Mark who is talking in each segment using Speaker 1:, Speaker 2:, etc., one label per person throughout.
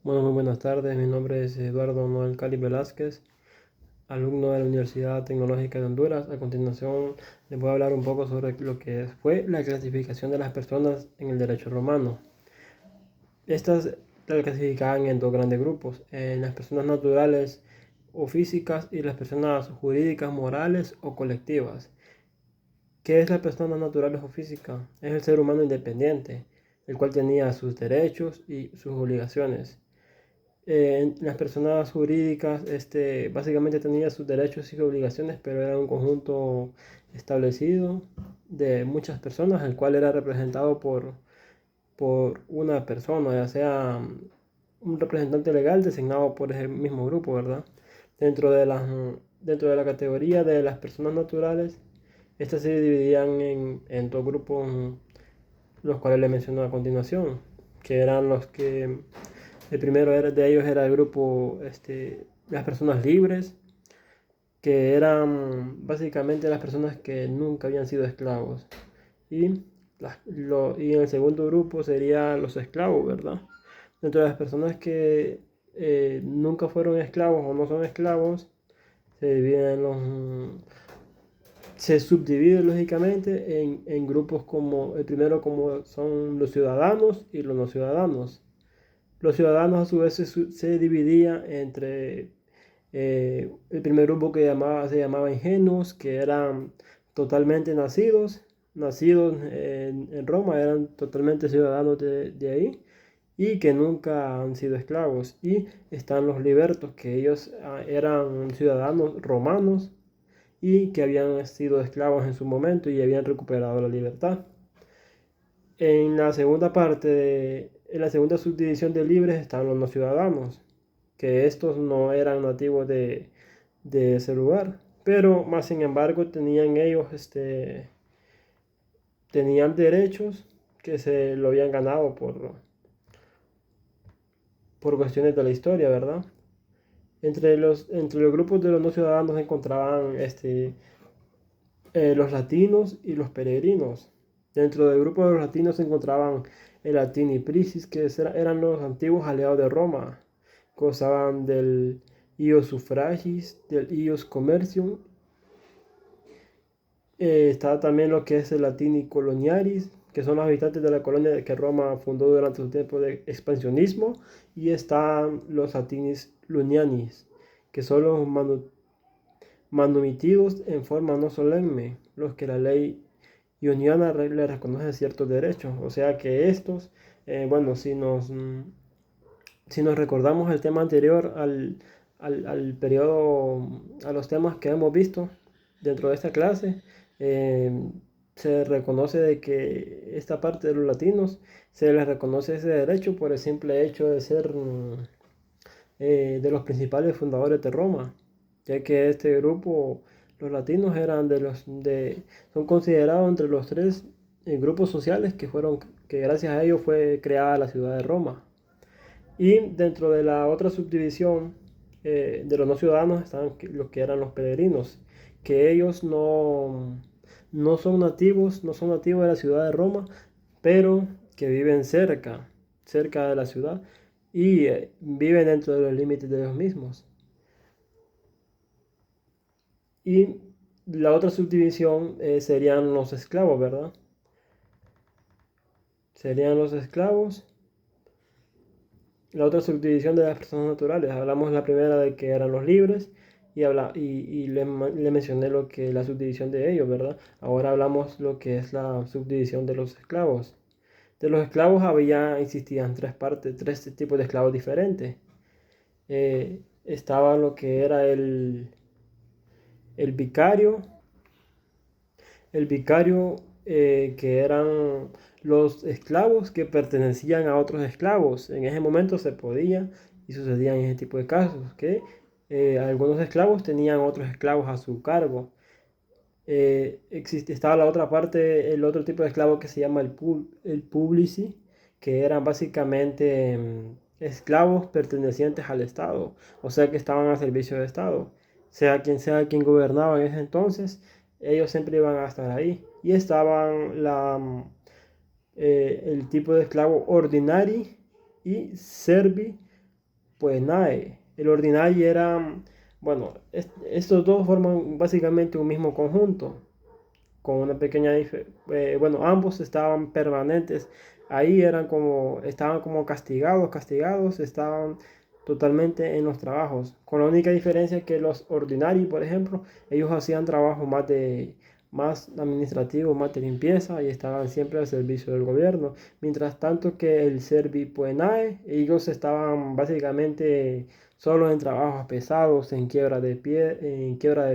Speaker 1: Bueno, muy buenas tardes. Mi nombre es Eduardo Noel Cali Velázquez, alumno de la Universidad Tecnológica de Honduras. A continuación, les voy a hablar un poco sobre lo que fue la clasificación de las personas en el derecho romano. Estas las clasificaban en dos grandes grupos, en las personas naturales o físicas y las personas jurídicas, morales o colectivas. ¿Qué es la persona natural o física? Es el ser humano independiente, el cual tenía sus derechos y sus obligaciones. Las personas jurídicas, básicamente tenían sus derechos y sus obligaciones, pero era un conjunto establecido de muchas personas, el cual era representado por una persona, ya sea un representante legal designado por ese mismo grupo, ¿verdad? Dentro de dentro de la categoría de las personas naturales, estas se dividían en dos grupos, los cuales le menciono a continuación, que eran los que el primero de ellos era el grupo, las personas libres, que eran básicamente las personas que nunca habían sido esclavos. Y, y en el segundo grupo serían los esclavos, ¿verdad? Dentro de las personas que nunca fueron esclavos o no son esclavos, se dividen se subdivide lógicamente en grupos como, el primero como son los ciudadanos y los no ciudadanos. Los ciudadanos a su vez se dividían entre el primer grupo que se llamaba ingenuos, que eran totalmente nacidos en Roma, eran totalmente ciudadanos de ahí y que nunca han sido esclavos. Y están los libertos, que ellos eran ciudadanos romanos y que habían sido esclavos en su momento y habían recuperado la libertad. En la segunda subdivisión de libres están los no ciudadanos, que estos no eran nativos de ese lugar, pero más sin embargo tenían ellos, tenían derechos que se lo habían ganado por cuestiones de la historia, ¿verdad? Entre los grupos de los no ciudadanos se encontraban los latinos y los peregrinos. Dentro del grupo de los latinos se encontraban el Latini Prisis, que eran los antiguos aliados de Roma, gozaban del ius suffragis, del ius commercium. Está también lo que es el Latini Coloniaris, que son los habitantes de la colonia que Roma fundó durante su tiempo de expansionismo, y están los Latinis Lunianis, que son los manumitidos en forma no solemne, los que la ley ioniana le reconoce ciertos derechos. O sea que estos, bueno, si nos recordamos el tema anterior al periodo, a los temas que hemos visto dentro de esta clase, eh, se reconoce de que esta parte de los latinos se les reconoce ese derecho por el simple hecho de ser de los principales fundadores de Roma, ya que este grupo, los latinos eran son considerados entre los tres grupos sociales que gracias a ellos fue creada la ciudad de Roma. Y dentro de la otra subdivisión de los no ciudadanos están los que eran los peregrinos, que ellos no son nativos, no son nativos de la ciudad de Roma, pero que viven cerca de la ciudad y viven dentro de los límites de ellos mismos. Y la otra subdivisión serían los esclavos, ¿verdad? Serían los esclavos. La otra subdivisión de las personas naturales. Hablamos la primera de que eran los libres y le mencioné lo que la subdivisión de ellos, ¿verdad? Ahora hablamos lo que es la subdivisión de los esclavos. De los esclavos existían tres tipos de esclavos diferentes. Estaba lo que era el vicario, que eran los esclavos que pertenecían a otros esclavos. En ese momento se podía y sucedían ese tipo de casos, que algunos esclavos tenían otros esclavos a su cargo. Estaba la otra parte, el otro tipo de esclavo que se llama el publici, que eran básicamente esclavos pertenecientes al Estado, o sea que estaban al servicio del Estado. Sea quien gobernaba en ese entonces, ellos siempre iban a estar ahí. Y estaban el tipo de esclavo ordinari y servi, poenae. El ordinario era, bueno, estos dos forman básicamente un mismo conjunto, con una pequeña diferencia. Bueno, ambos estaban permanentes. Ahí estaban como castigados, estaban totalmente en los trabajos. Con la única diferencia que los ordinarios, por ejemplo, ellos hacían trabajo más administrativo, más de limpieza y estaban siempre al servicio del gobierno. Mientras tanto que el servipoenae, ellos estaban básicamente solo en trabajos pesados, en quiebra de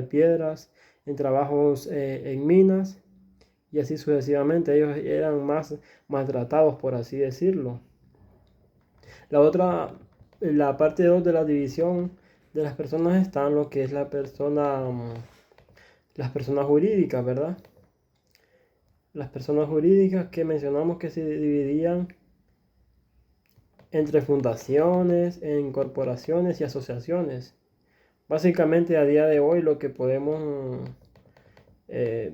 Speaker 1: piedras, en trabajos en minas y así sucesivamente. Ellos eran más maltratados, por así decirlo. La otra, la parte 2 de la división de las personas está en lo que es las personas jurídicas, ¿verdad? Las personas jurídicas que mencionamos que se dividían entre fundaciones, en corporaciones y asociaciones. Básicamente a día de hoy lo que podemos, eh,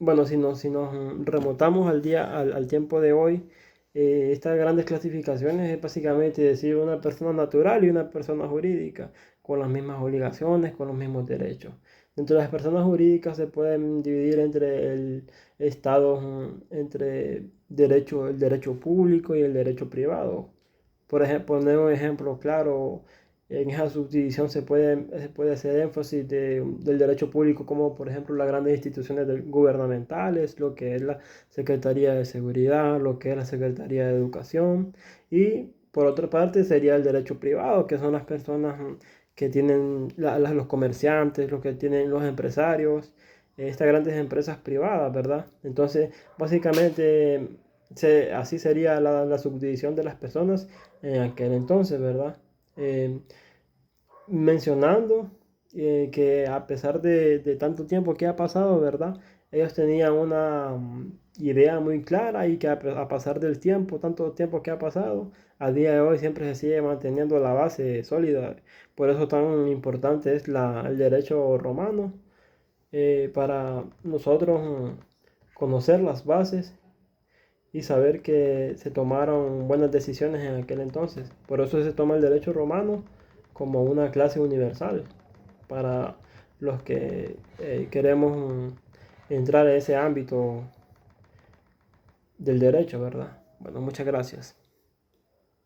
Speaker 1: bueno, si nos remontamos al tiempo de hoy, estas grandes clasificaciones es básicamente decir una persona natural y una persona jurídica, con las mismas obligaciones, con los mismos derechos. Dentro de las personas jurídicas se pueden dividir entre el Estado, el derecho público y el derecho privado. Por ejemplo, poner un ejemplo claro, en esa subdivisión se puede hacer énfasis del derecho público, como por ejemplo las grandes instituciones gubernamentales, lo que es la Secretaría de Seguridad, lo que es la Secretaría de Educación, y por otra parte sería el derecho privado, que son las personas que tienen los comerciantes, los que tienen los empresarios, estas grandes empresas privadas, ¿verdad? Entonces, básicamente, así sería la subdivisión de las personas en aquel entonces, ¿verdad? Eh, mencionando que a pesar de tanto tiempo que ha pasado, ¿verdad? Ellos tenían una idea muy clara y que a pasar del tiempo, tanto tiempo que ha pasado, a día de hoy siempre se sigue manteniendo la base sólida. Por eso tan importante es el derecho romano, para nosotros conocer las bases y saber que se tomaron buenas decisiones en aquel entonces. Por eso se toma el derecho romano como una clase universal para los que queremos entrar en ese ámbito del derecho, ¿verdad? Bueno, muchas gracias.